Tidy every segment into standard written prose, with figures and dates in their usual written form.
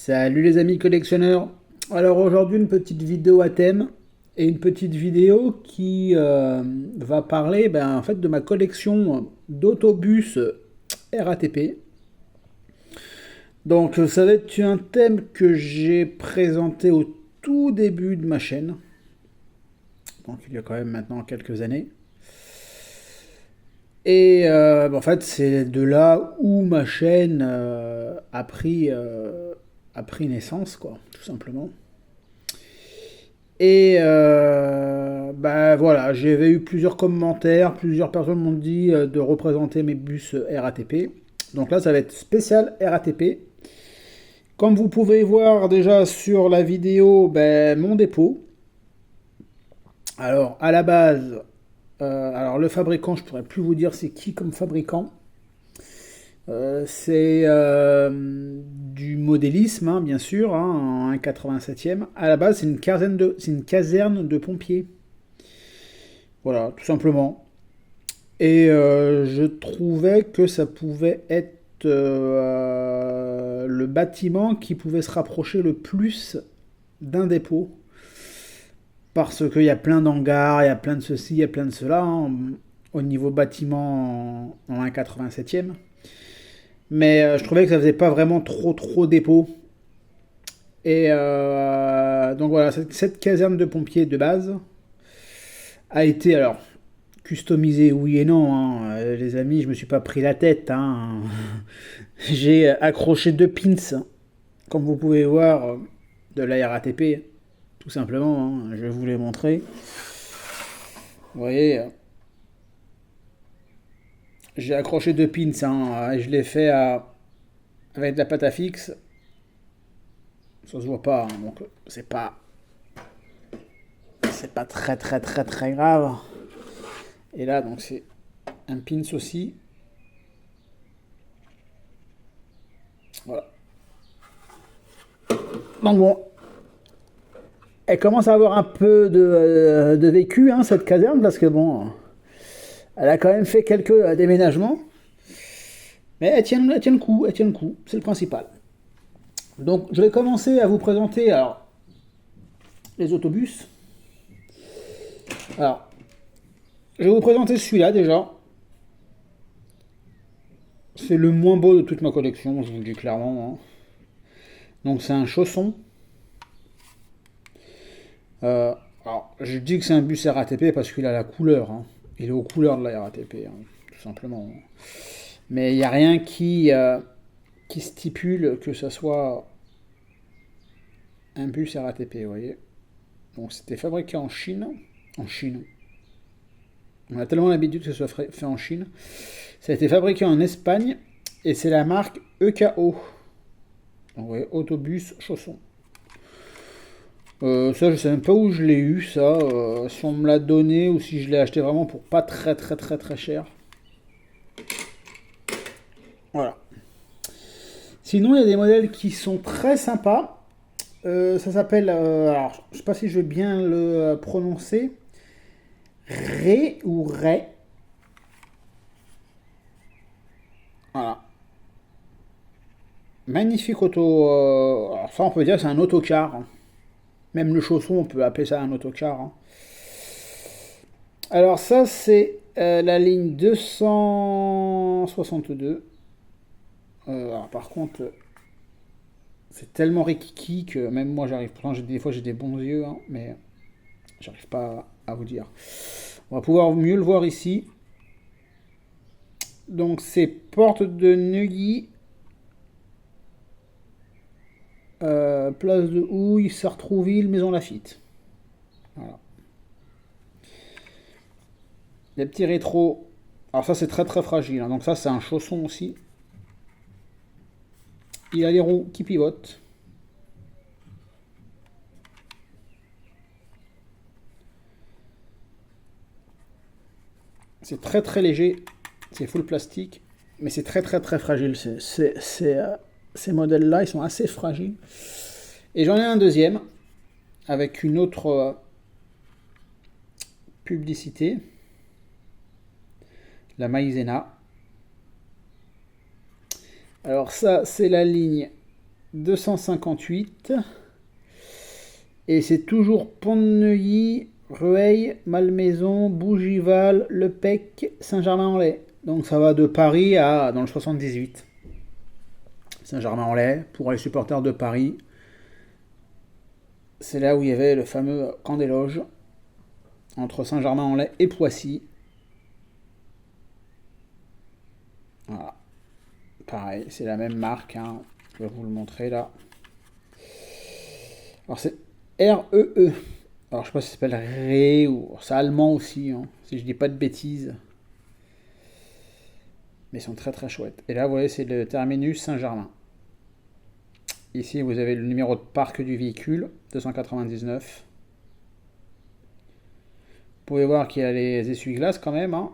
Salut les amis collectionneurs. Alors aujourd'hui une petite vidéo à thème et une petite vidéo qui va parler en fait de ma collection d'autobus RATP. Donc ça va être un thème que j'ai présenté au tout début de ma chaîne. Donc il y a quand même maintenant quelques années. Et en fait c'est de là où ma chaîne a pris naissance, quoi, tout simplement. Et voilà, j'avais eu plusieurs commentaires, plusieurs personnes m'ont dit de représenter mes bus RATP. Donc là, ça va être spécial RATP. Comme vous pouvez voir déjà sur la vidéo, mon dépôt. Alors à la base, alors le fabricant, je pourrais plus vous dire c'est qui comme fabricant. C'est du modélisme, hein, bien sûr, hein, en 1,87e. À la base, c'est une caserne de pompiers. Voilà, tout simplement. Et je trouvais que ça pouvait être le bâtiment qui pouvait se rapprocher le plus d'un dépôt. Parce qu'il y a plein d'hangars, il y a plein de ceci, il y a plein de cela, hein, au niveau bâtiment en 1,87e. Mais je trouvais que ça faisait pas vraiment trop dépôt. Et donc voilà, cette caserne de pompiers de base a été alors customisée, oui et non, hein. Les amis, je me suis pas pris la tête, hein. J'ai accroché deux pins, comme vous pouvez voir, de la RATP, tout simplement, hein. Je vais vous les montrer. Vous voyez, j'ai accroché deux pins, hein, et je l'ai fait avec de la pâte à fixe. Ça se voit pas, hein, donc c'est pas très grave. Et là, donc c'est un pins aussi. Voilà. Donc bon, elle commence à avoir un peu de vécu, hein, cette caserne, parce que bon, elle a quand même fait quelques déménagements. Mais elle tient le coup, c'est le principal. Donc je vais commencer à vous présenter alors les autobus. Alors, je vais vous présenter celui-là déjà. C'est le moins beau de toute ma collection, je vous le dis clairement, hein. Donc c'est un chausson. Alors, je dis que c'est un bus RATP parce qu'il a la couleur, hein. Il est aux couleurs de la RATP, hein, tout simplement. Mais il n'y a rien qui stipule que ce soit un bus RATP, vous voyez. Donc c'était fabriqué en Chine. En Chine. On a tellement l'habitude que ce soit fait en Chine. Ça a été fabriqué en Espagne et c'est la marque EKO. Donc, vous voyez, autobus chausson. Ça, je sais même pas où je l'ai eu, ça. Si on me l'a donné ou si je l'ai acheté vraiment pour pas très cher. Voilà. Sinon, il y a des modèles qui sont très sympas. Ça s'appelle, alors, je sais pas si je vais bien le prononcer. Ré ou Ray. Voilà. Magnifique auto. Alors ça, on peut dire que c'est un autocar, hein. Même le chausson, on peut appeler ça un autocar, hein. Alors ça, c'est la ligne 262. Alors, par contre, c'est tellement rikiki que même moi, j'arrive. Pourtant, des fois, j'ai des bons yeux, hein, mais j'arrive pas à vous dire. On va pouvoir mieux le voir ici. Donc, c'est porte de Neuilly. Place de Houille, Sartrouville, Maison Lafitte. Voilà. Les petits rétros. Alors ça c'est très fragile, hein. Donc ça c'est un chausson aussi. Il a les roues qui pivotent. C'est très léger. C'est full plastique. Mais c'est très fragile. Ces modèles-là, ils sont assez fragiles. Et j'en ai un deuxième. Avec une autre publicité. La Maïzena. Alors ça, c'est la ligne 258. Et c'est toujours Pont-de-Neuilly, Rueil, Malmaison, Bougival, Le Pec, Saint-Germain-en-Laye. Donc ça va de Paris à dans le 78. Saint-Germain-en-Laye, pour les supporters de Paris. C'est là où il y avait le fameux camp des loges entre Saint-Germain-en-Laye et Poissy. Voilà. Pareil, c'est la même marque. Hein. Je vais vous le montrer là. Alors c'est REE. Alors je sais pas si ça s'appelle Ré ou c'est allemand aussi, hein, si je dis pas de bêtises. Mais ils sont très très chouettes. Et là vous voyez c'est le terminus Saint-Germain. Ici vous avez le numéro de parc du véhicule, 299. Vous pouvez voir qu'il y a les essuie-glaces quand même. Hein.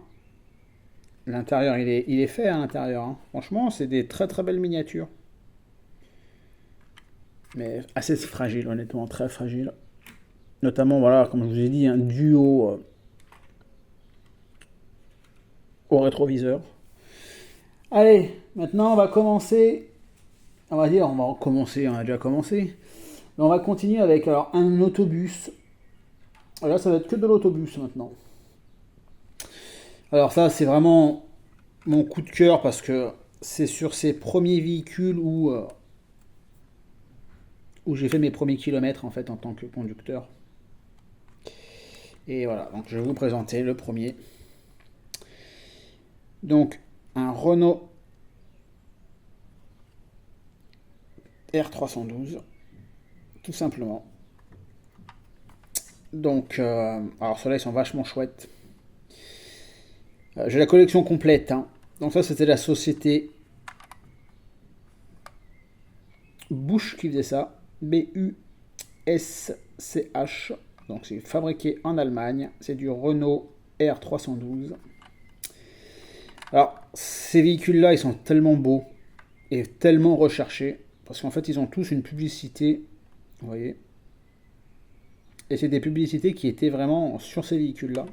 L'intérieur il est fait à l'intérieur. Hein. Franchement c'est des très très belles miniatures. Mais assez fragile, honnêtement, très fragile. Notamment, voilà, comme je vous ai dit, un duo au rétroviseur. Allez, maintenant on va commencer. On va a déjà commencé. Mais on va continuer avec alors, un autobus. Là, ça va être que de l'autobus maintenant. Alors ça, c'est vraiment mon coup de cœur parce que c'est sur ces premiers véhicules où j'ai fait mes premiers kilomètres en fait en tant que conducteur. Et voilà, donc je vais vous présenter le premier. Donc un Renault R312, tout simplement. Donc, alors ceux-là ils sont vachement chouettes. J'ai la collection complète. Hein. Donc ça c'était la société Busch qui faisait ça. B-U-S-C-H. Donc c'est fabriqué en Allemagne. C'est du Renault R312. Alors ces véhicules-là ils sont tellement beaux et tellement recherchés. Parce qu'en fait ils ont tous une publicité. Vous voyez. Et c'est des publicités qui étaient vraiment sur ces véhicules-là.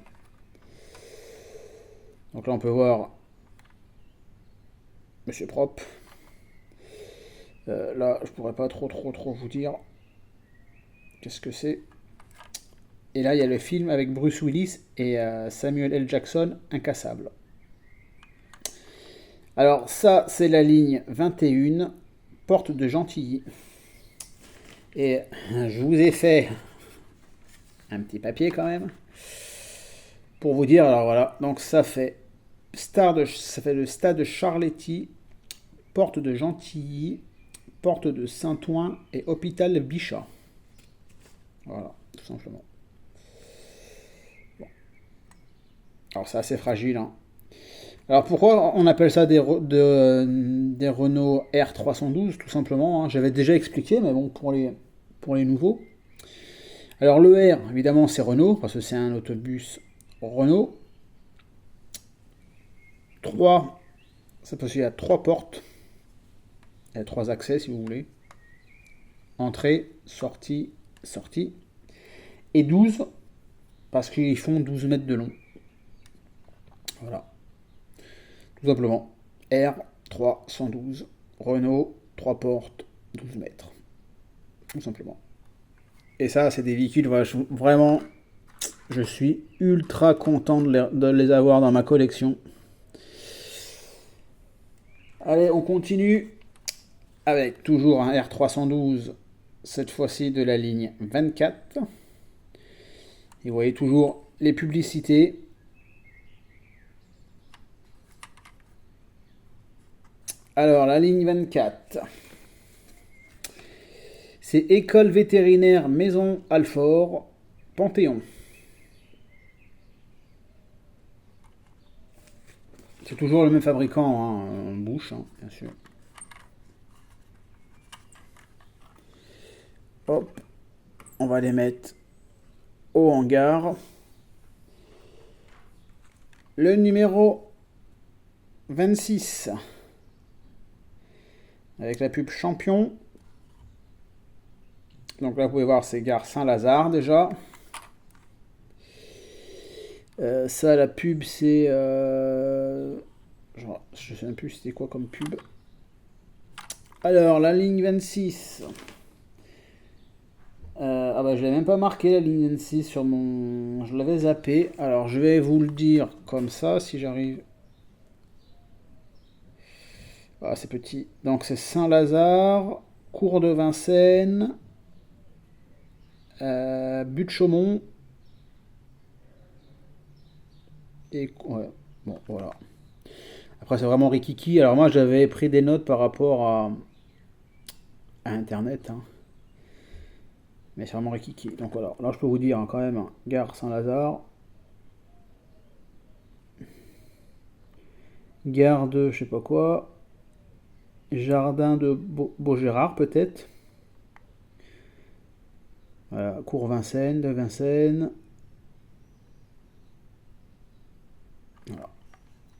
Donc là on peut voir Monsieur Propre. Là je pourrais pas trop vous dire qu'est-ce que c'est. Et là il y a le film avec Bruce Willis et Samuel L. Jackson, Incassable. Alors ça c'est la ligne 21, porte de Gentilly. Et je vous ai fait un petit papier quand même pour vous dire. Alors voilà, donc ça fait le stade Charletti, porte de Gentilly, porte de Saint-Ouen et hôpital Bichat. Voilà, tout simplement. Bon. Alors c'est assez fragile. Hein. Alors pourquoi on appelle ça des Renault R312 tout simplement. Hein. J'avais déjà expliqué, mais bon pour les nouveaux. Alors le R, évidemment, c'est Renault, parce que c'est un autobus Renault. 3, c'est parce qu'il y a 3 portes. Il y a 3 accès, si vous voulez. Entrée, sortie, sortie. Et 12, parce qu'ils font 12 mètres de long. Voilà. Tout simplement. R312, Renault, 3 portes, 12 mètres. Tout simplement. Et ça, c'est des véhicules, vraiment, je suis ultra content de les avoir dans ma collection. Allez, on continue avec toujours un R312, cette fois-ci de la ligne 24. Et vous voyez toujours les publicités. Alors, la ligne 24. C'est École vétérinaire Maison Alfort, Panthéon. C'est toujours le même fabricant, hein, Busch, hein, bien sûr. Hop, on va les mettre au hangar. Le numéro 26, avec la pub Champion. Donc là, vous pouvez voir, c'est gare Saint-Lazare déjà. Ça, la pub, c'est... je ne sais même plus c'était quoi comme pub. Alors, la ligne 26. Ah bah je l'ai même pas marqué la ligne 26 sur mon... Je l'avais zappé. Alors je vais vous le dire comme ça si j'arrive. Ah c'est petit. Donc c'est Saint-Lazare, Cours de Vincennes, Butte-Chaumont et... Ouais, bon voilà. Après c'est vraiment rikiki. Alors moi j'avais pris des notes par rapport à Internet, hein. Mais c'est vraiment rikiki. Donc voilà, là je peux vous dire hein, quand même, hein, gare Saint-Lazare, gare de je sais pas quoi, jardin de Beaugérard peut-être. Voilà, cours Vincennes, de Vincennes. Voilà.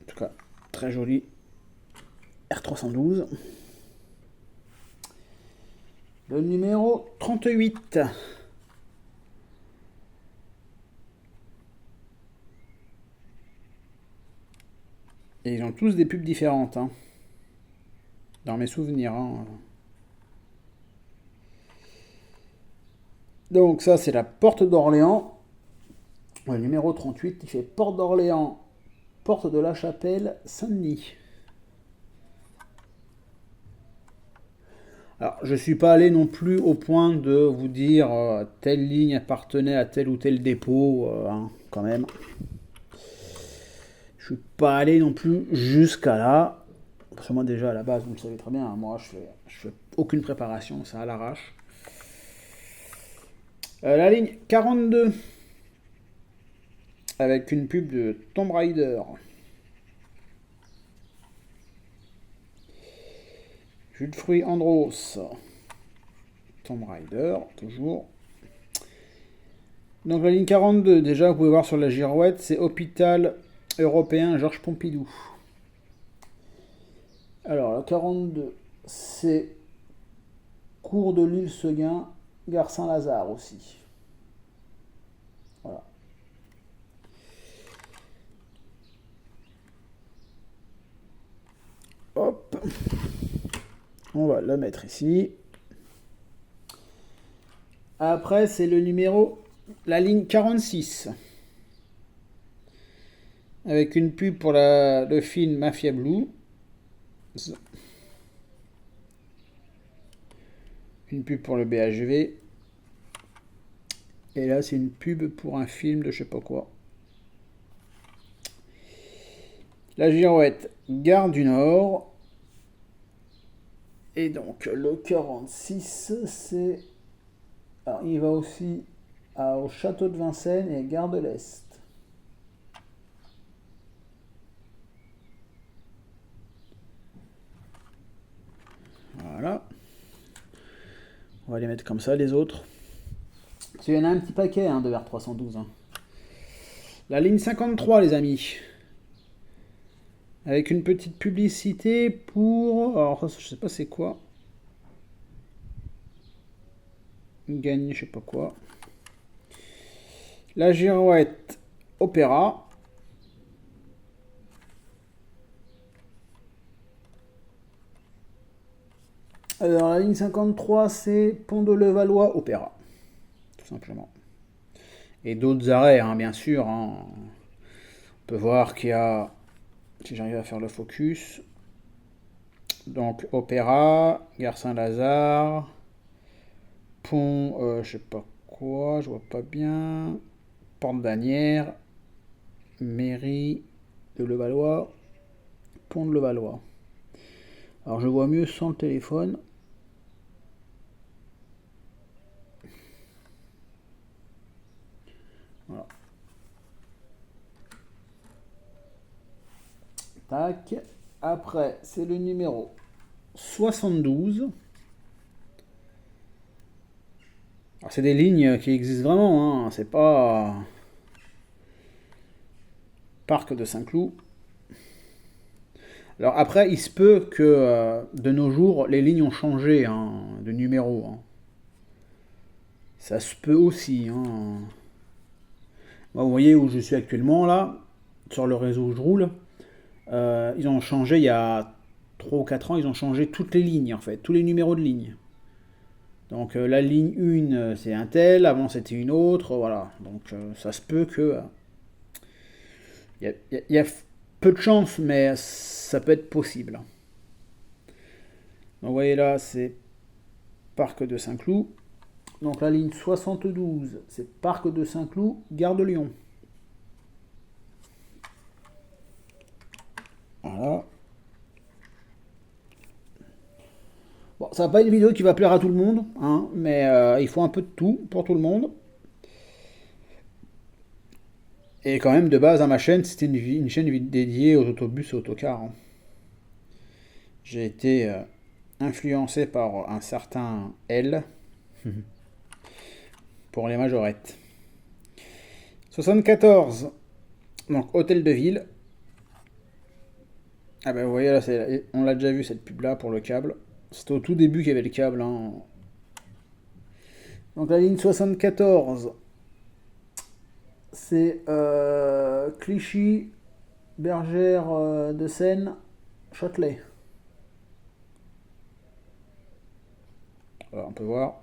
En tout cas, très joli. R312. Le numéro 38. Et ils ont tous des pubs différentes, hein, dans mes souvenirs, hein. Donc ça, c'est la porte d'Orléans. Le numéro 38, il fait porte d'Orléans, porte de la Chapelle, Saint-Denis. Alors, je ne suis pas allé non plus au point de vous dire telle ligne appartenait à tel ou tel dépôt, hein, quand même. Je suis pas allé non plus jusqu'à là. Parce que moi déjà à la base, vous le savez très bien, hein, moi je fais aucune préparation, ça à l'arrache. La ligne 42 avec une pub de Tomb Raider. Jus de fruits Andros. Tomb Raider, toujours. Donc la ligne 42, déjà vous pouvez voir sur la girouette, c'est Hôpital Européen Georges Pompidou. Alors la 42, c'est Cours de l'île Seguin, gare Saint-Lazare aussi. Voilà. Hop. On va la mettre ici. Après, c'est le numéro, la ligne 46. Avec une pub pour le film Mafia Blue. Une pub pour le BHV. Et là, c'est une pub pour un film de je sais pas quoi. La girouette, gare du Nord. Et donc, le 46, c'est... Alors, il va aussi au château de Vincennes et gare de l'Est. Voilà. On va les mettre comme ça, les autres. Parce qu'il y en a un petit paquet hein, de R312. Hein. La ligne 53, les amis. Avec une petite publicité pour... Alors, je sais pas c'est quoi. Gagne, je sais pas quoi. La girouette Opéra. Alors, la ligne 53, c'est Pont de Levallois Opéra. Tout simplement. Et d'autres arrêts, hein, bien sûr. Hein. On peut voir qu'il y a... Si j'arrive à faire le focus. Donc, Opéra, Gare Saint-Lazare, Pont, je sais pas quoi, je vois pas bien. Porte d'Anière, Mairie de Levallois, Pont de Levallois. Alors, je vois mieux sans le téléphone. Voilà. Tac. Après, c'est le numéro 72. Alors, c'est des lignes qui existent vraiment, hein. C'est pas Parc de Saint-Cloud. Alors après, il se peut que de nos jours, les lignes ont changé hein, de numéro. Hein. Ça se peut aussi. Hein. Moi, vous voyez où je suis actuellement là, sur le réseau où je roule. Ils ont changé il y a 3 ou 4 ans, ils ont changé toutes les lignes, en fait, tous les numéros de ligne. Donc la ligne 1, c'est un tel, avant c'était une autre, voilà. Donc ça se peut que... Il y a peu de chance, mais ça peut être possible. Donc vous voyez là, c'est Parc de Saint-Cloud. Donc la ligne 72, c'est Parc de Saint-Cloud, Gare de Lyon. Voilà. Bon, ça va pas être une vidéo qui va plaire à tout le monde, hein, mais il faut un peu de tout pour tout le monde. Et quand même, de base, à ma chaîne, c'était une chaîne dédiée aux autobus et autocars, hein. J'ai été influencé par un certain L pour les majorettes. 74, donc Hôtel de Ville. Ah ben vous voyez là, on l'a déjà vu cette pub là pour le câble. C'était au tout début qu'il y avait le câble, hein. Donc la ligne 74, c'est Clichy, Bergère de Seine, Châtelet. Voilà, on peut voir.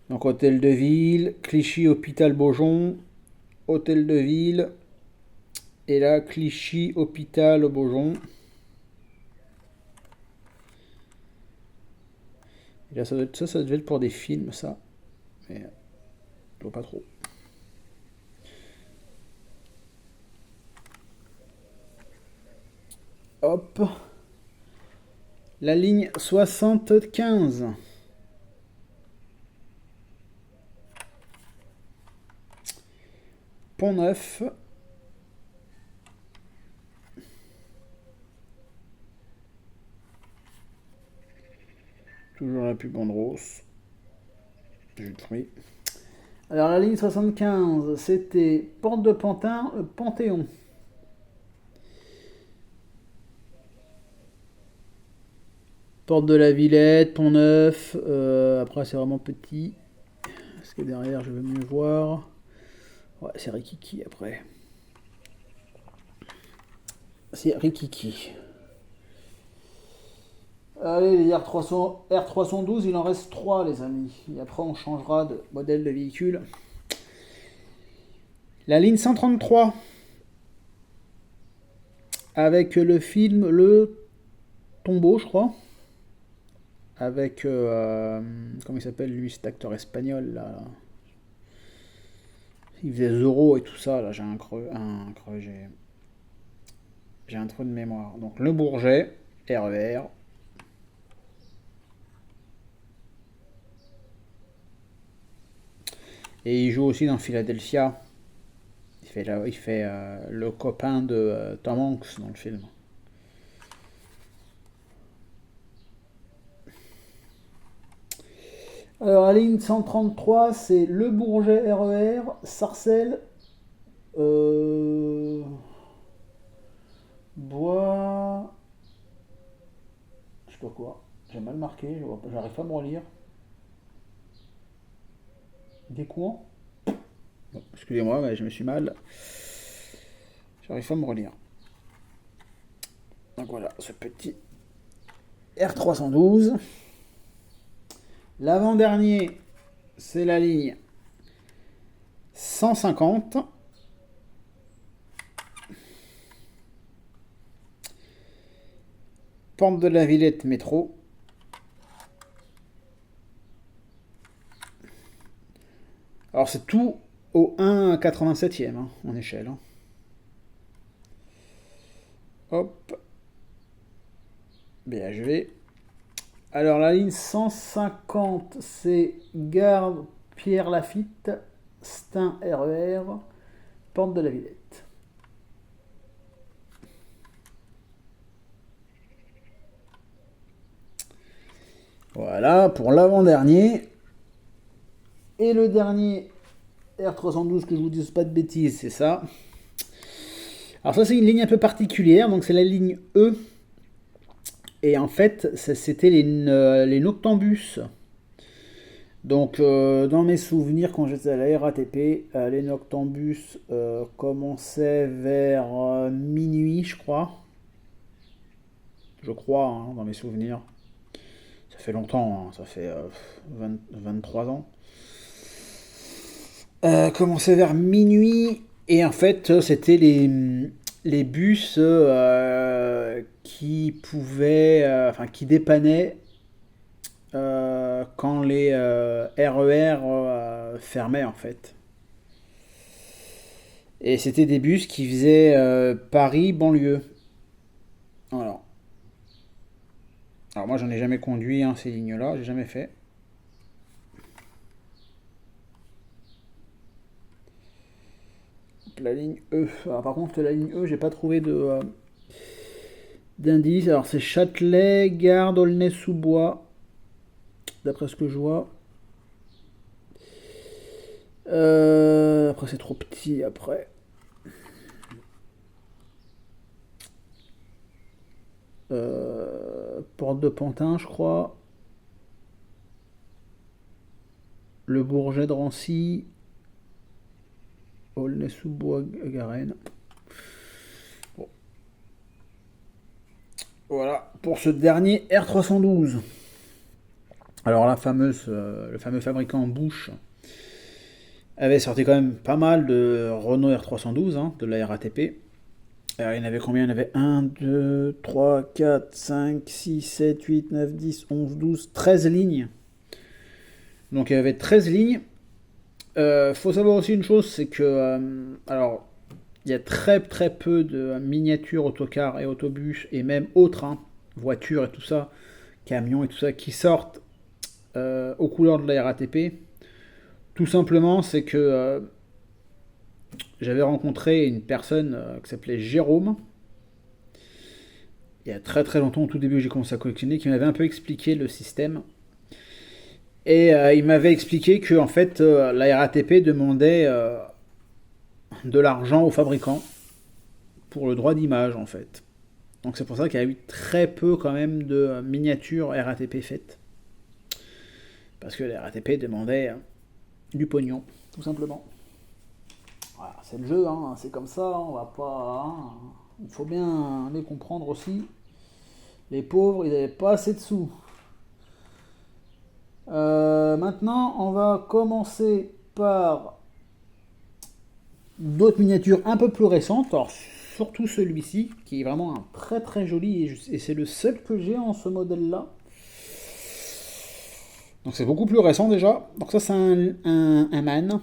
Donc Hôtel de Ville, Clichy, Hôpital Beaujon, Hôtel de Ville, et là Clichy, Hôpital Beaujon. Et là ça devait être pour des films ça, mais je vois pas trop. Hop. La ligne 75. Pont-Neuf. Toujours la pub Andros. J'ai pris. Alors la ligne 75, c'était Porte de Pantin, Panthéon. Porte de la Villette, Pont-Neuf. Après c'est vraiment petit. Parce que derrière je veux mieux voir. Ouais, c'est Rikiki après. C'est Rikiki. Allez, les R312, il en reste 3, les amis. Et après, on changera de modèle de véhicule. La ligne 133. Avec le film Le Tombeau, je crois. Avec... comment il s'appelle, lui, cet acteur espagnol, là. Il faisait Zorro et tout ça, là. J'ai un creux. J'ai un trou de mémoire. Donc, Le Bourget, RER. Et il joue aussi dans Philadelphia. Il fait le copain de Tom Hanks dans le film. Alors la ligne 133, c'est Le Bourget RER, Sarcelles, Bois... Je sais pas quoi. J'ai mal marqué, j'arrive pas à me relire. Descoings. Bon, excusez-moi, mais je me suis mal. J'arrive pas à me relire. Donc voilà, ce petit R312. L'avant-dernier, c'est la ligne 150. Porte de la Villette métro. Alors c'est tout au 1,87e hein, en échelle. Hein. Hop. BHV. Alors la ligne 150, c'est Gare Pierre Lafitte, Stein RER, Porte de la Villette. Voilà pour l'avant-dernier. Et le dernier R312, que je vous dise pas de bêtises, c'est ça. Alors ça c'est une ligne un peu particulière, donc c'est la ligne E. Et en fait, c'était les Noctambus. Donc, dans mes souvenirs, quand j'étais à la RATP, les Noctambus commençaient vers minuit, je crois. je crois, hein, dans mes souvenirs. Ça fait longtemps, hein, ça fait 23 ans. Commençait vers minuit, et en fait, c'était les bus qui pouvaient, enfin, qui dépannaient quand les RER fermaient, en fait. Et c'était des bus qui faisaient Paris-banlieue. Voilà. Alors moi, j'en ai jamais conduit, hein, ces lignes-là, j'ai jamais fait. La ligne E. Alors, par contre, la ligne E, j'ai pas trouvé d'indice. Alors, c'est Châtelet, Gare, Aulnay-sous-Bois, d'après ce que je vois. Après, c'est trop petit. Après, Porte de Pantin, je crois. Le Bourget de Rancy. Aulnay-sous-Bois, Garenne. Bon. Voilà pour ce dernier R312. Alors, le fameux fabricant Bush avait sorti quand même pas mal de Renault R312, hein, de la RATP. Alors, il y en avait combien? Il y en avait 1, 2, 3, 4, 5, 6, 7, 8, 9, 10, 11, 12, 13 lignes. Donc il y avait 13 lignes. Faut savoir aussi une chose, c'est que alors il y a très très peu de miniatures autocars et autobus et même autres, hein, voitures et tout ça, camions et tout ça, qui sortent aux couleurs de la RATP. Tout simplement, c'est que j'avais rencontré une personne qui s'appelait Jérôme, il y a très très longtemps, au tout début où j'ai commencé à collectionner, qui m'avait un peu expliqué le système. Et il m'avait expliqué que en fait, la RATP demandait de l'argent aux fabricants pour le droit d'image, en fait. Donc c'est pour ça qu'il y a eu très peu quand même de miniatures RATP faites. Parce que la RATP demandait du pognon, tout simplement. Voilà, c'est le jeu, hein, c'est comme ça, on va pas. Hein, il faut bien les comprendre aussi. Les pauvres, ils n'avaient pas assez de sous. Maintenant, on va commencer par d'autres miniatures un peu plus récentes. Alors, surtout celui-ci, qui est vraiment un très très joli, et c'est le seul que j'ai en ce modèle-là. Donc c'est beaucoup plus récent déjà. Donc ça c'est un man.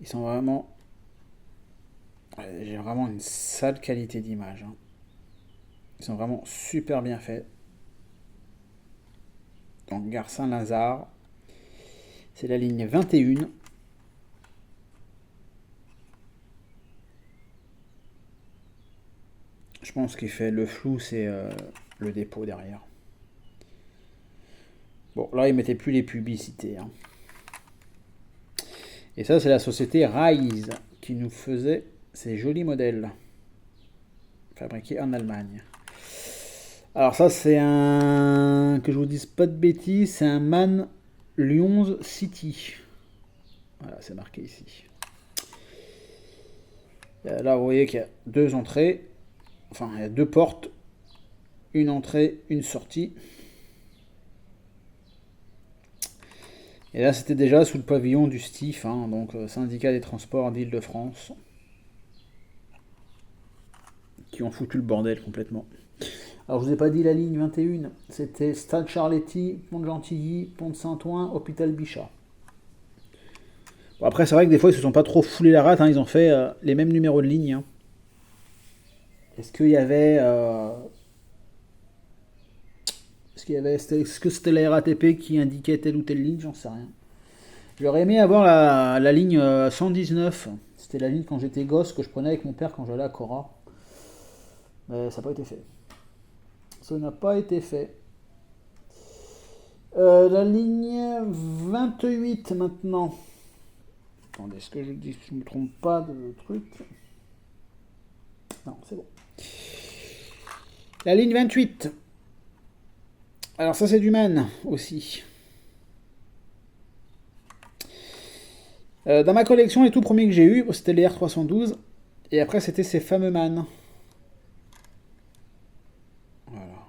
Ils sont vraiment... J'ai vraiment une sale qualité d'image, hein. Ils sont vraiment super bien faits. Donc Gare Saint-Lazare. C'est la ligne 21. Je pense qu'il fait le flou, c'est le dépôt derrière. Bon, là, ils mettaient plus les publicités, hein. Et ça, c'est la société Rise qui nous faisait ces jolis modèles fabriqués en Allemagne. Alors ça, c'est un... que je vous dise pas de bêtises, c'est un MAN Lyons City. Voilà, c'est marqué ici. Là, vous voyez qu'il y a deux entrées. Enfin, il y a deux portes. Une entrée, une sortie. Et là, c'était déjà sous le pavillon du STIF, hein, donc syndicat des transports d'Île-de-France, qui ont foutu le bordel complètement. Alors, je vous ai pas dit la ligne 21, c'était Stade Charletti, Pont de Gentilly, Pont de Saint-Ouen, Hôpital Bichat. Bon, après, c'est vrai que des fois, ils se sont pas trop foulés la rate, hein, ils ont fait les mêmes numéros de ligne, hein. Est-ce qu'il y avait... Est-ce que c'était la RATP qui indiquait telle ou telle ligne? J'en sais rien. J'aurais aimé avoir la ligne 119. C'était la ligne quand j'étais gosse que je prenais avec mon père quand j'allais à Cora. Mais ça n'a pas été fait. Ça n'a pas été fait. La ligne 28 maintenant. Attendez, est-ce que je dis, je ne me trompe pas de truc? Non, c'est bon. La ligne 28. Alors ça c'est du MAN aussi. Dans ma collection, les tout premiers que j'ai eu, c'était les R312. Et après, c'était ces fameux man. Voilà.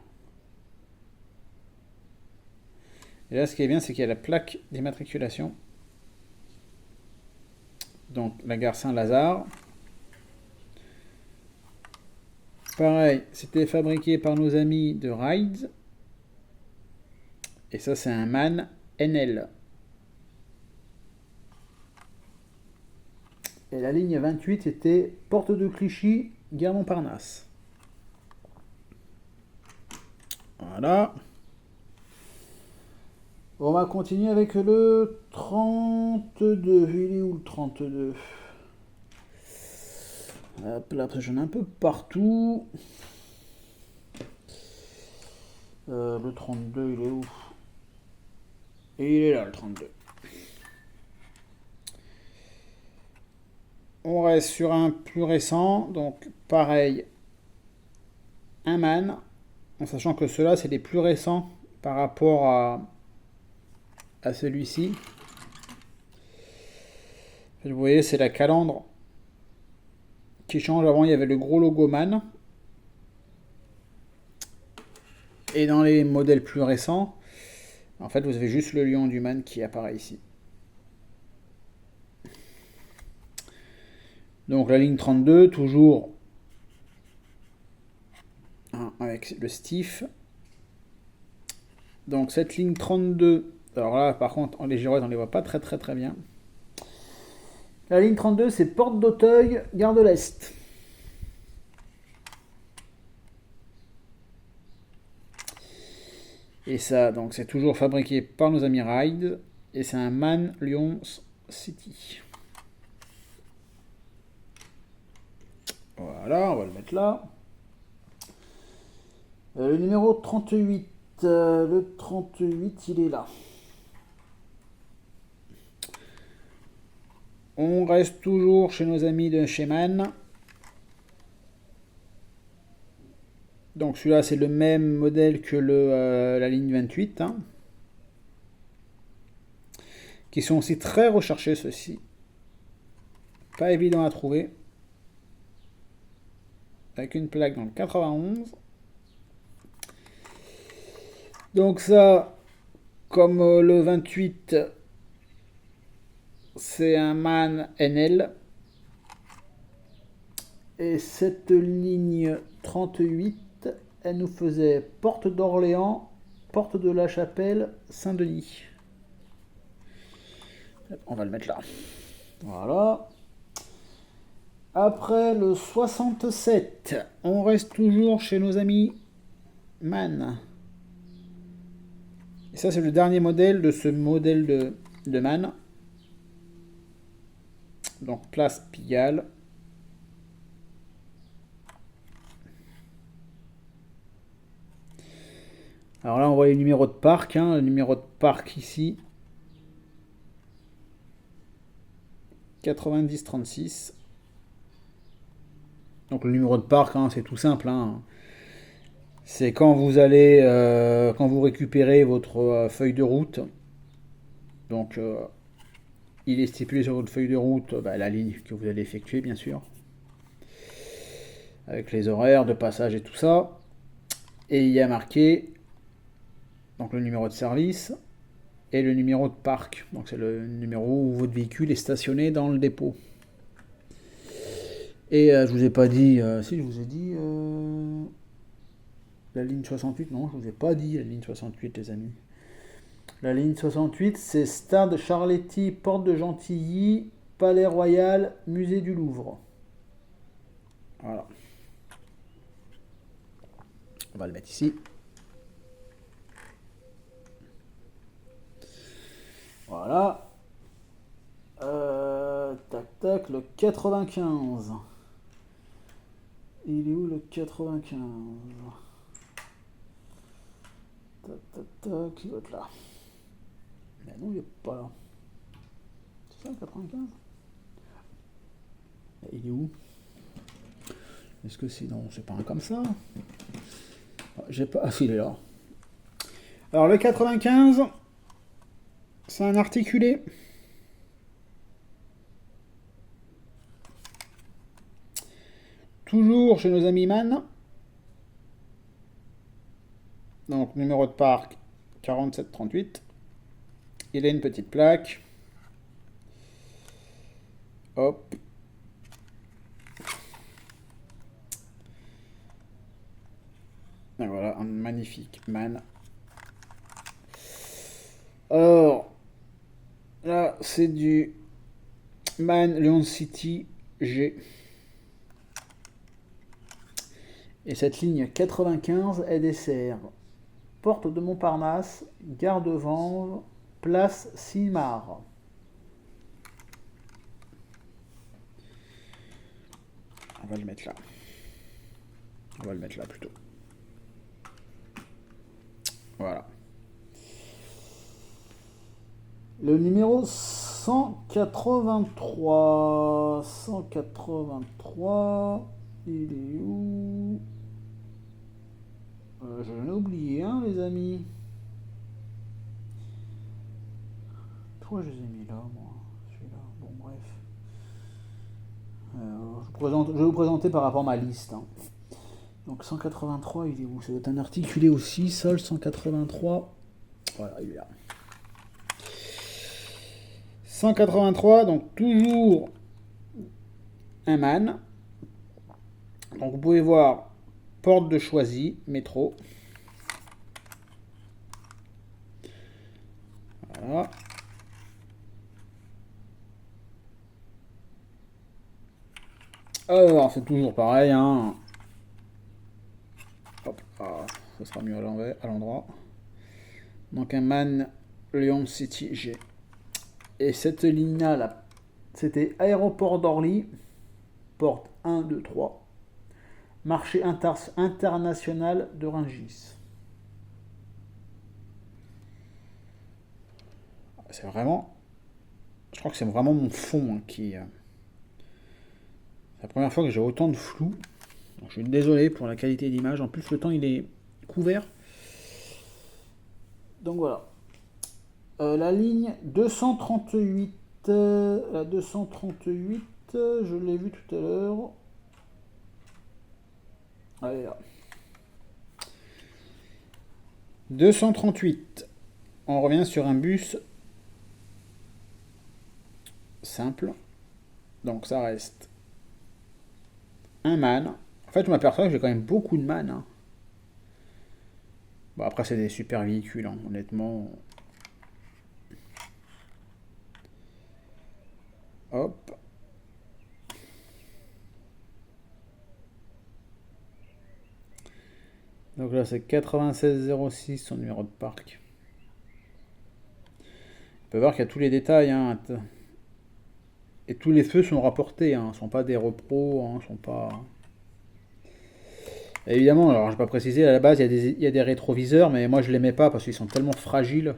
Et là, ce qui est bien, c'est qu'il y a la plaque d'immatriculation. Donc, la gare Saint-Lazare. Pareil, c'était fabriqué par nos amis de Rides. Et ça, c'est un MAN NL. Et la ligne 28 était Porte de Clichy, Gare Montparnasse. Voilà. On va continuer avec le 32. Il est où le 32? Hop là, j'en ai un peu partout. Le 32, il est où? Et il est là, le 32. On reste sur un plus récent, donc pareil, un man, en sachant que ceux-là, c'est les plus récents par rapport à celui-ci. Vous voyez, c'est la calandre qui change. Avant, il y avait le gros logo man. Et dans les modèles plus récents, en fait, vous avez juste le lion du man qui apparaît ici. Donc la ligne 32, toujours avec le stiff. Donc cette ligne 32, alors là par contre les girouettes on les voit pas très bien. La ligne 32 c'est Porte d'Auteuil, Gare de l'Est. Et ça donc c'est toujours fabriqué par nos amis Ride et c'est un MAN Lyon City. Voilà, on va le mettre là. Le numéro 38. Le 38, il est là. On reste toujours chez nos amis de chez MAN. Donc celui-là, c'est le même modèle que la ligne 28. Hein, qui sont aussi très recherchés, ceux-ci. Pas évident à trouver. Avec une plaque dans le 91. Donc ça, comme le 28, c'est un MAN NL. Et cette ligne 38, elle nous faisait Porte d'Orléans, Porte de la Chapelle, Saint-Denis. On va le mettre là. Voilà. Après le 67, on reste toujours chez nos amis MAN. Et ça, c'est le dernier modèle de ce modèle de MAN. Donc, place Pigalle. Alors là, on voit les numéros de parc. Hein, le numéro de parc ici. 9036. Donc, le numéro de parc, hein, c'est tout simple. Hein. C'est quand vous allez, quand vous récupérez votre feuille de route. Donc, il est stipulé sur votre feuille de route la ligne que vous allez effectuer, bien sûr. Avec les horaires de passage et tout ça. Et il y a marqué donc le numéro de service et le numéro de parc. Donc c'est le numéro où votre véhicule est stationné dans le dépôt. Et je vous ai pas dit, si je vous ai dit la ligne 68, non, je vous ai pas dit la ligne 68 les amis. La ligne 68 c'est Stade Charletti, Porte de Gentilly, Palais Royal, Musée du Louvre. Voilà. On va le mettre ici. Voilà. Tac, le 95. Il est où le 95? Tac, il doit être là. Mais non, il est pas là. C'est ça le 95? Il est où? Est-ce que c'est... Non, c'est pas un comme ça. J'ai pas... Ah, il est là. Alors le 95, c'est un articulé. toujours chez nos amis Man. Donc, numéro de parc 4738. Il a une petite plaque. Hop. Et voilà, un magnifique Man. Alors, là, c'est du Man Leon City G. Et cette ligne 95, elle dessert Porte de Montparnasse, Gare de Vanves, Place Simard. On va le mettre là. On va le mettre là plutôt. Voilà. Le numéro 183. 183. Il est où? J'en ai oublié un, les amis. Pourquoi je les ai mis là, moi? Celui-là. Bon, bref. Je vais vous présenter par rapport à ma liste. Hein. Donc 183, il est où? Ça doit être un articulé aussi. Sol 183. Voilà, il est là. 183, donc toujours un Man. Donc vous pouvez voir porte de Choisy, métro. Voilà. Alors c'est toujours pareil, hein. Hop, ah, ça sera mieux à l'endroit. Donc un Man Lyon City G. Et cette ligne-là, là, c'était aéroport d'Orly, porte 1, 2, 3. Marché international de Rungis. C'est vraiment... Je crois que c'est vraiment mon fond hein, qui... C'est la première fois que j'ai autant de flou. Donc, je suis désolé pour la qualité d'image. En plus, le temps, il est couvert. Donc voilà. La ligne 238. La 238, je l'ai vu tout à l'heure. Allez là. 238. On revient sur un bus simple. Donc ça reste un Man. En fait, je m'aperçois que j'ai quand même beaucoup de Man. Hein. Bon, après, c'est des super véhicules, hein, honnêtement. Hop. Donc là, c'est 9606, son numéro de parc. On peut voir qu'il y a tous les détails. Hein. Et tous les feux sont rapportés. Hein. Ce ne sont pas des repros. Hein. Sont pas... Et évidemment, alors je n'ai pas précisé, à la base, il y a des rétroviseurs, mais moi, je ne les mets pas parce qu'ils sont tellement fragiles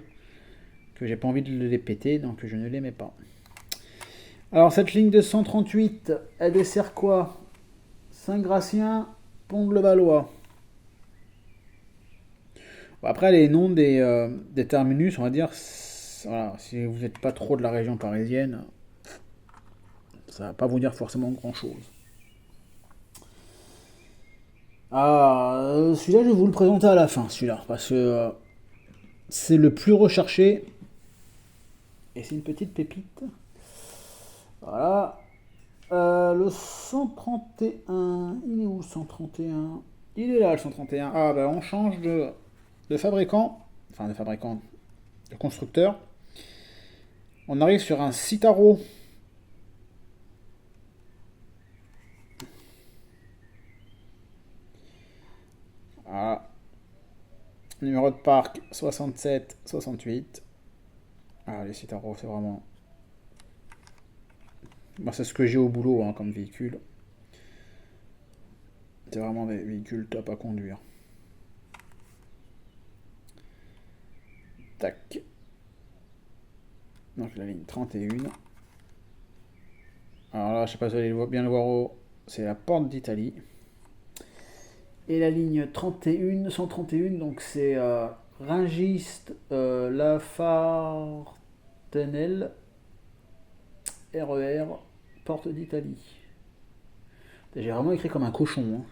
que j'ai pas envie de les péter, donc je ne les mets pas. Alors, cette ligne de 138, elle dessert quoi? Saint-Gratien, Pont-de-Levallois. Bon, après, les noms des terminus, on va dire, voilà, si vous n'êtes pas trop de la région parisienne, ça ne va pas vous dire forcément grand-chose. Ah, celui-là, je vais vous le présenter à la fin, celui-là, parce que c'est le plus recherché. Et c'est une petite pépite. Voilà. Le 131, il est où le 131? Il est là le 131. Ah bah on change de fabricant, enfin de fabricant, de constructeur. On arrive sur un Citaro. Voilà. Numéro de parc 67 68. Ah les Citaro c'est vraiment... Moi c'est ce que j'ai au boulot hein, comme véhicule. C'est vraiment des véhicules top à conduire. Tac. Donc la ligne 31. Alors là, je sais pas si vous allez bien le voir, c'est la porte d'Italie. Et la ligne 31, 131, donc c'est Rungis, La Fartenelle, RER, porte d'Italie. J'ai vraiment écrit comme un cochon. Hein.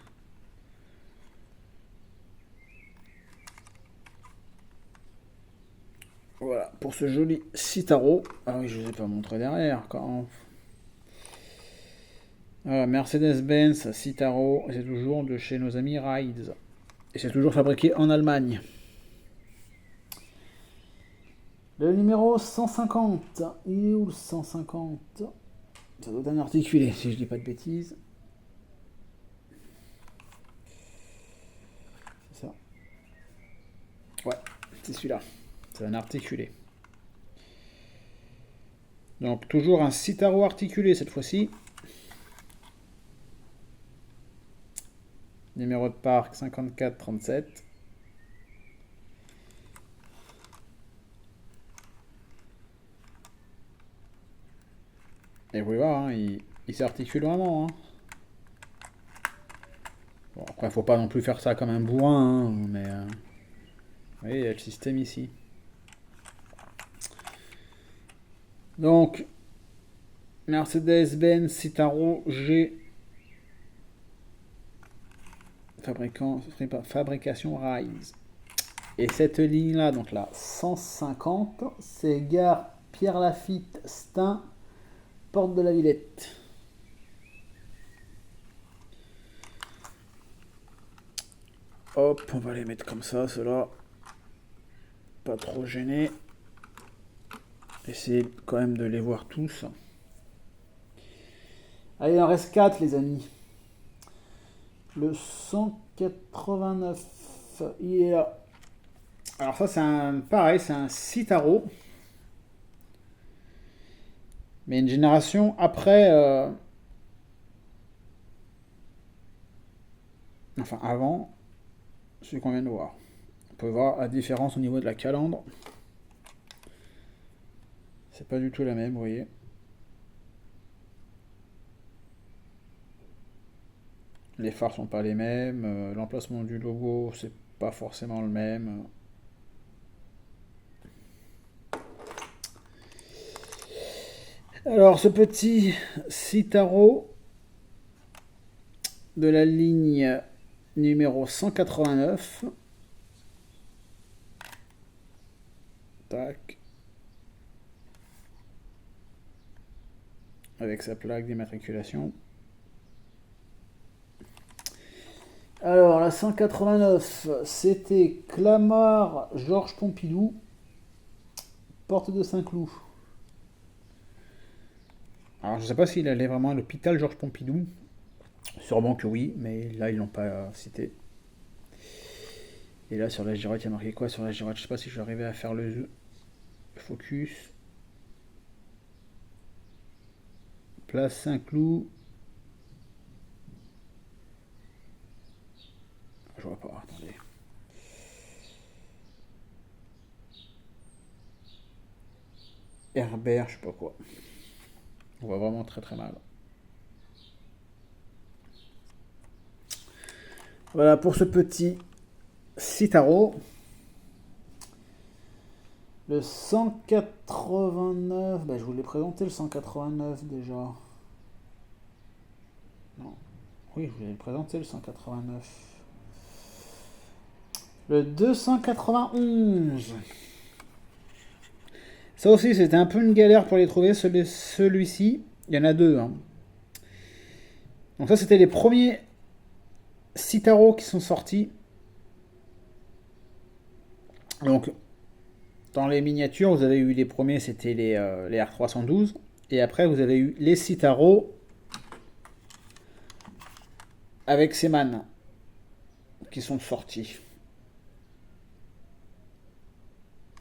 Voilà, pour ce joli Citaro. Ah oui, je ne vous ai pas montré derrière. Quand... Voilà, Mercedes-Benz Citaro, c'est toujours de chez nos amis Rides. Et c'est toujours fabriqué en Allemagne. Le numéro 150. Il est où le 150? Ça doit être un articulé, si je dis pas de bêtises. C'est ça. Ouais, c'est celui-là. C'est un articulé. Donc toujours un Citaro articulé cette fois-ci. Numéro de parc 5437. Et vous voyez voir, hein, il s'articule vraiment. Hein. Bon, après, faut pas non plus faire ça comme un bourrin, hein, mais vous voyez, il y a le système ici. Donc, Mercedes-Benz Citaro G. Fabrication Rise. Et cette ligne-là, donc la 150, c'est gare Pierre-Lafitte, Stein, Porte de la Villette. Hop, on va les mettre comme ça, ceux-là. Pas trop gêné. Essayez quand même de les voir tous. Allez, il en reste 4, les amis. Le 189, il est là. Alors ça, c'est pareil, c'est un Citaro. Mais une génération après... Enfin, avant celui qu'on vient de voir. On peut voir la différence au niveau de la calandre. C'est pas du tout la même, vous voyez. Les phares sont pas les mêmes. L'emplacement du logo, c'est pas forcément le même. Alors, ce petit Citaro de la ligne numéro 189. Tac. Avec sa plaque d'immatriculation. Alors, la 189, c'était Clamart Georges Pompidou, porte de Saint-Cloud. Alors, je ne sais pas s'il allait vraiment à l'hôpital Georges Pompidou. Sûrement que oui, mais là, ils l'ont pas cité. Et là, sur la girotte, il y a marqué quoi sur la girotte? Je sais pas si je vais arriver à faire le focus. Place Saint-Cloud. Je vois pas, attendez. Herbert, je sais pas quoi. On voit vraiment très très mal. Voilà pour ce petit Citaro. Le 189, je vous l'ai présenté le 189 déjà. Non. Oui, je vous l'ai présenté le 189. Le 291. Ça aussi, c'était un peu une galère pour les trouver. Celui-ci, il y en a deux. Hein. Donc ça, c'était les premiers Citaro qui sont sortis. Donc, dans les miniatures, vous avez eu les premiers, c'était les R312. Et après, vous avez eu les Citaro avec ces mannes qui sont sortis.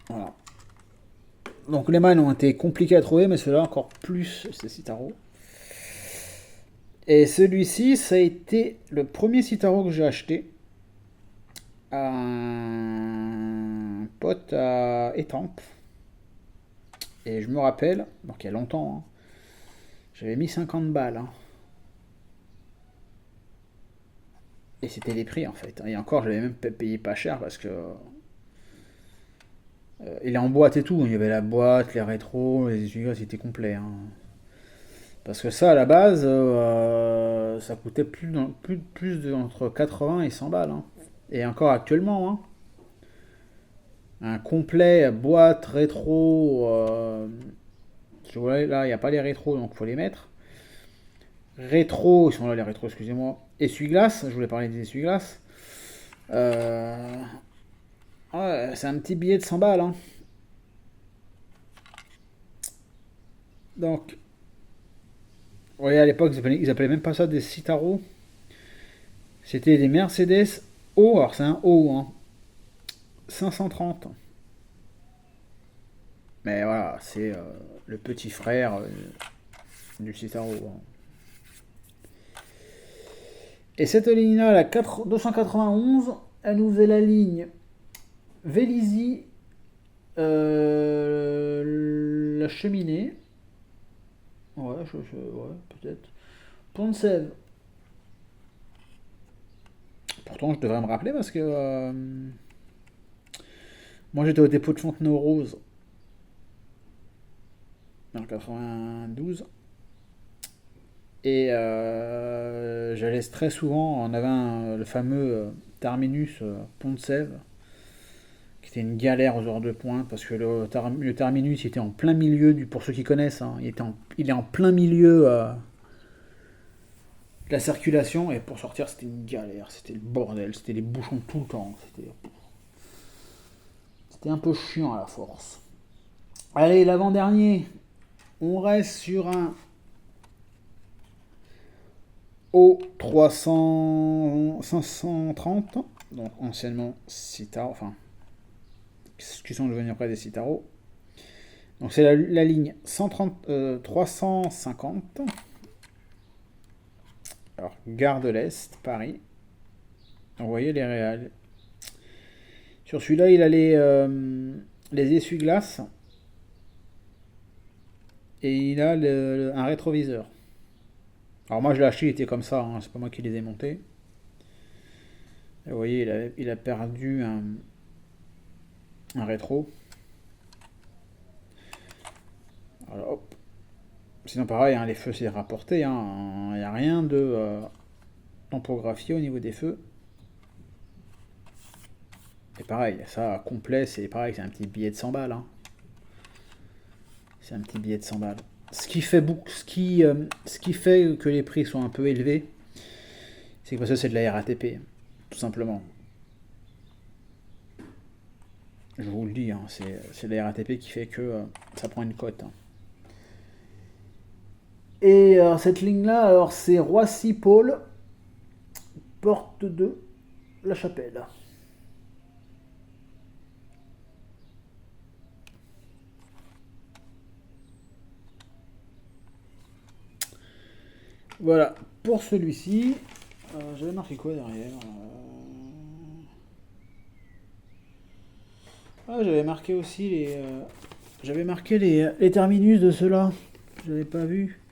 Voilà. Donc les mannes ont été compliqués à trouver, mais ceux-là encore plus, c'est Citaro. Et celui-ci, ça a été le premier Citaro que j'ai acheté. Un pote à Étampes. Et je me rappelle, donc il y a longtemps, hein, j'avais mis 50 balles. Hein. Et c'était les prix en fait. Et encore, je l'avais même payé pas cher parce que il est en boîte et tout. Il y avait la boîte, les rétros, les essuie-glaces, c'était complet. Hein. Parce que ça, à la base, ça coûtait plus de entre 80 et 100 balles, hein. Et encore actuellement, hein. Un complet boîte rétro. Je vois, là, il n'y a pas les rétros, donc il faut les mettre. Rétro, ils sont là les rétros, excusez-moi. Essuie-glace, je voulais parler des essuie-glaces. Euh, ouais, c'est un petit billet de 100 balles, hein. Donc, vous voyez, à l'époque, ils appelaient même pas ça des Citaro. C'était des Mercedes O, alors c'est un O, hein. 530. Mais voilà, c'est le petit frère du Citaro, hein. Et cette ligne-là, la 291, elle nous faisait la ligne Vélizy, la cheminée. Ouais, ouais, peut-être. Pont de Sèvres. Pourtant, je devrais me rappeler parce que moi j'étais au dépôt de Fontenay-aux-Roses en 92. Et j'allais très souvent. On avait le fameux terminus Pont de Sèvres, qui était une galère aux heures de pointe parce que le terminus il était en plein milieu pour ceux qui connaissent, hein, il est en plein milieu de la circulation et pour sortir c'était une galère, c'était le bordel, c'était les bouchons tout le temps, c'était un peu chiant à la force. Allez, l'avant-dernier, on reste sur un O300 530, donc anciennement Citaro, enfin qui sont devenus après des Citaro. Donc c'est la ligne 350. Alors, gare de l'Est, Paris. Vous voyez les réals. Sur celui-là, il a les essuie-glaces. Et il a un rétroviseur. Alors moi je l'ai acheté, il était comme ça, hein, c'est pas moi qui les ai montés. Et vous voyez, il a perdu un rétro. Alors, hop. Sinon pareil, hein, les feux c'est rapporté, hein, il n'y a rien de tampographié au niveau des feux. Et pareil, ça complet, c'est pareil, c'est un petit billet de 100 balles, hein. C'est un petit billet de 100 balles. Ce qui fait que les prix sont un peu élevés, c'est que parce que c'est de la RATP, tout simplement. Je vous le dis, hein, c'est la RATP qui fait que ça prend une cote, hein. Et cette ligne-là, alors c'est Roissy-Paul, porte de la Chapelle. Voilà, pour celui-ci, j'avais marqué quoi derrière j'avais marqué aussi j'avais marqué les terminus de ceux-là. Je l'avais pas vu.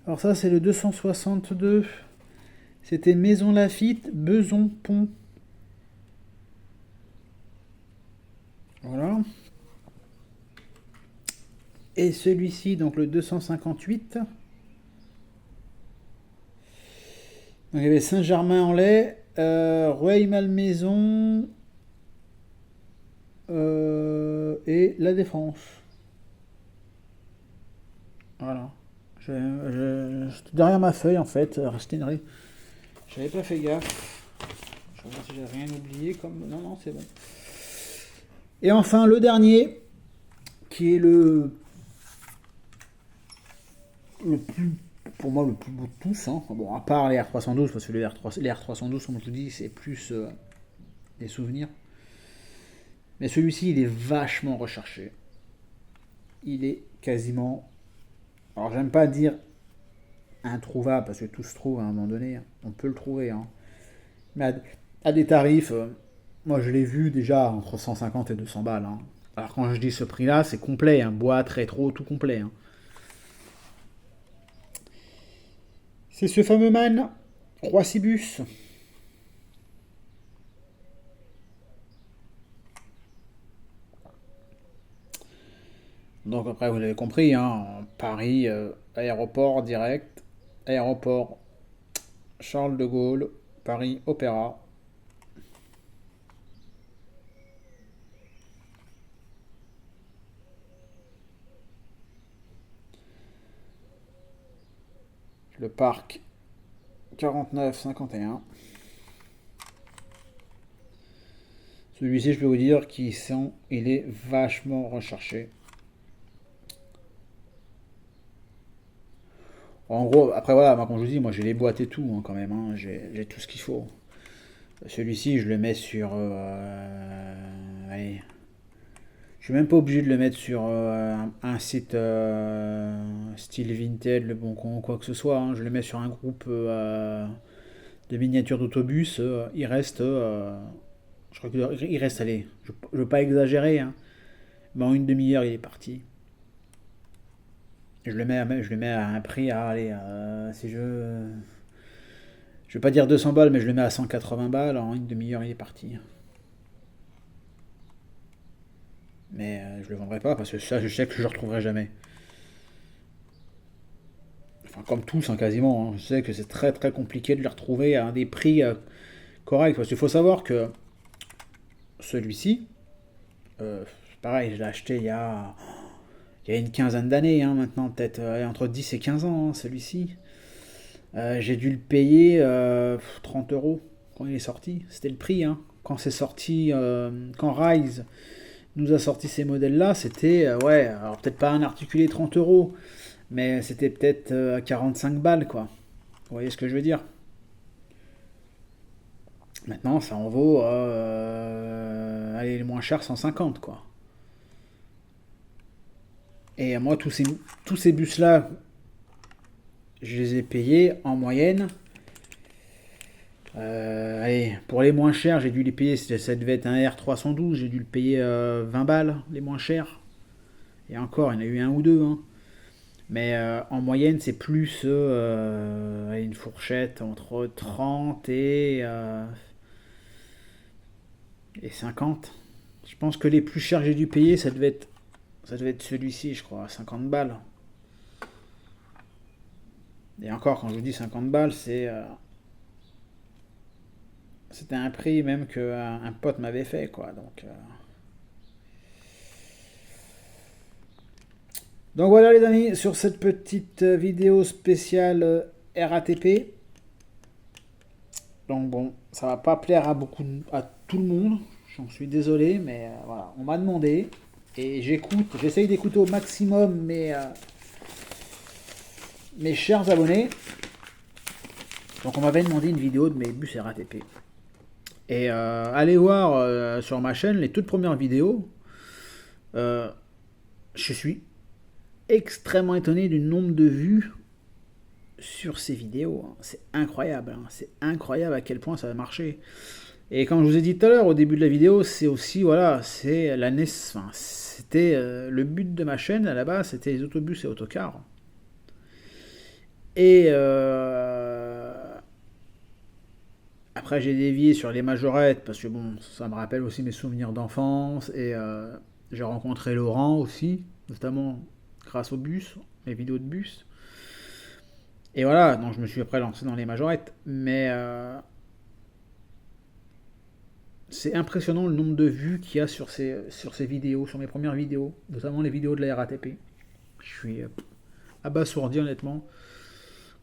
Alors ça, c'est le 262. C'était Maison Lafitte, Beson, Pont. Voilà. Et celui-ci, donc le 258. Donc il y avait Saint-Germain-en-Laye, Rueil-Malmaison et La Défense. Voilà. J'étais derrière ma feuille en fait. J'avais pas fait gaffe. Je vais voir si j'ai rien oublié. Non, non, c'est bon. Et enfin, le dernier, qui est plus, pour moi, le plus beau de tous, hein. Bon, à part les R312, parce que les R312, comme je vous dis, c'est plus des souvenirs. Mais celui-ci, il est vachement recherché. Il est quasiment... Alors, j'aime pas dire introuvable, parce que tout se trouve à un moment donné. On peut le trouver, hein. Mais à des tarifs, moi je l'ai vu déjà entre 150 et 200 balles, hein. Alors quand je dis ce prix-là, c'est complet, hein, boîte, rétro, tout complet, hein. C'est ce fameux man, Roissy-Bus. Donc après, vous l'avez compris, hein, Paris, aéroport direct, aéroport Charles de Gaulle, Paris Opéra. Le parc 49-51. Celui-ci, je peux vous dire il est vachement recherché. En gros, après voilà, moi, comme je vous dis, moi j'ai les boîtes et tout hein, quand même, hein, j'ai tout ce qu'il faut. Celui-ci, je le mets sur... allez, je suis même pas obligé de le mettre sur un site style Vinted, Le Bon Coin, quoi que ce soit, hein. Je le mets sur un groupe de miniatures d'autobus. Il reste, je crois qu'il reste, allez, je veux pas exagérer, hein, mais en une demi-heure, il est parti. Je le mets à un prix, allez, si je vais pas dire 200 balles, mais je le mets à 180 balles, en une demi-heure, il est parti. Mais je le vendrai pas parce que ça, je sais que je le retrouverai jamais. Enfin, comme tous, hein, quasiment, hein. Je sais que c'est très très compliqué de le retrouver à des prix corrects. Parce qu'il faut savoir que celui-ci, pareil, je l'ai acheté il y a une quinzaine d'années, hein, maintenant, peut-être entre 10 et 15 ans, hein, celui-ci. J'ai dû le payer 30 euros quand il est sorti. C'était le prix, hein. Quand c'est sorti, quand Rise nous a sorti ces modèles-là, c'était, ouais, alors peut-être pas un articulé 30 euros, mais c'était peut-être 45 balles, quoi. Vous voyez ce que je veux dire? Maintenant, ça en vaut, allez, le moins cher, 150, quoi. Et moi, tous ces bus-là, je les ai payés en moyenne. Allez, pour les moins chers, j'ai dû les payer, ça devait être un R312, j'ai dû le payer 20 balles, les moins chers. Et encore, il y en a eu un ou deux, hein. Mais en moyenne, c'est plus une fourchette entre 30 et 50. Je pense que les plus chers que j'ai dû payer, ça devait être celui-ci, je crois, 50 balles. Et encore, quand je vous dis 50 balles, c'était un prix même qu'un pote m'avait fait, quoi. Donc voilà les amis, sur cette petite vidéo spéciale RATP. Donc bon, ça va pas plaire à tout le monde. J'en suis désolé, mais voilà, on m'a demandé et j'essaye d'écouter au maximum mes chers abonnés. Donc on m'avait demandé une vidéo de mes bus RATP. Et allez voir sur ma chaîne les toutes premières vidéos. Euh, je suis extrêmement étonné du nombre de vues sur ces vidéos, hein. C'est incroyable, hein. C'est incroyable à quel point ça va marcher. Et comme je vous ai dit tout à l'heure au début de la vidéo, c'est aussi, voilà, c'est la naissance. Enfin, c'était le but de ma chaîne à la base, c'était les autobus et autocars. Et après, j'ai dévié sur les majorettes parce que bon, ça me rappelle aussi mes souvenirs d'enfance. Et j'ai rencontré Laurent aussi, notamment grâce au bus, les vidéos de bus. Et voilà, donc je me suis après lancé dans les majorettes. Mais c'est impressionnant le nombre de vues qu'il y a sur ces vidéos, sur mes premières vidéos, notamment les vidéos de la RATP. Je suis abasourdi honnêtement.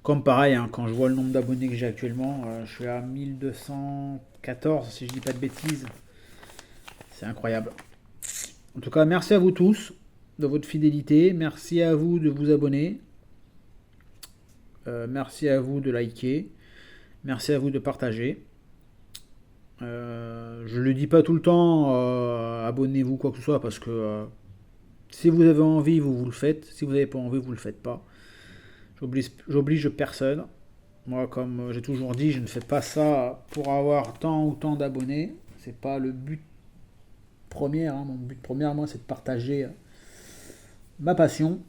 Comme pareil, hein, quand je vois le nombre d'abonnés que j'ai actuellement, je suis à 1214 si je dis pas de bêtises. C'est incroyable. En tout cas, merci à vous tous de votre fidélité. Merci à vous de vous abonner. Merci à vous de liker. Merci à vous de partager. Je le dis pas tout le temps, abonnez-vous quoi que ce soit, parce que si vous avez envie, vous le faites. Si vous n'avez pas envie, vous le faites pas. J'oblige personne. Moi, comme j'ai toujours dit, je ne fais pas ça pour avoir tant ou tant d'abonnés. C'est pas le but premier, hein. Mon but premier, moi, c'est de partager ma passion.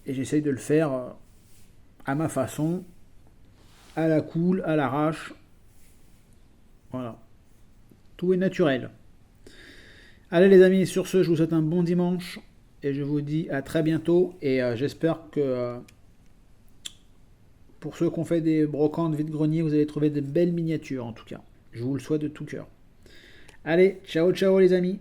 Et j'essaye de le faire à ma façon, à la cool, à l'arrache. Voilà. Tout est naturel. Allez les amis, sur ce, je vous souhaite un bon dimanche. Et je vous dis à très bientôt. Et j'espère que Pour ceux qui ont fait des brocantes vide-grenier, vous allez trouver de belles miniatures en tout cas. Je vous le souhaite de tout cœur. Allez, ciao ciao les amis.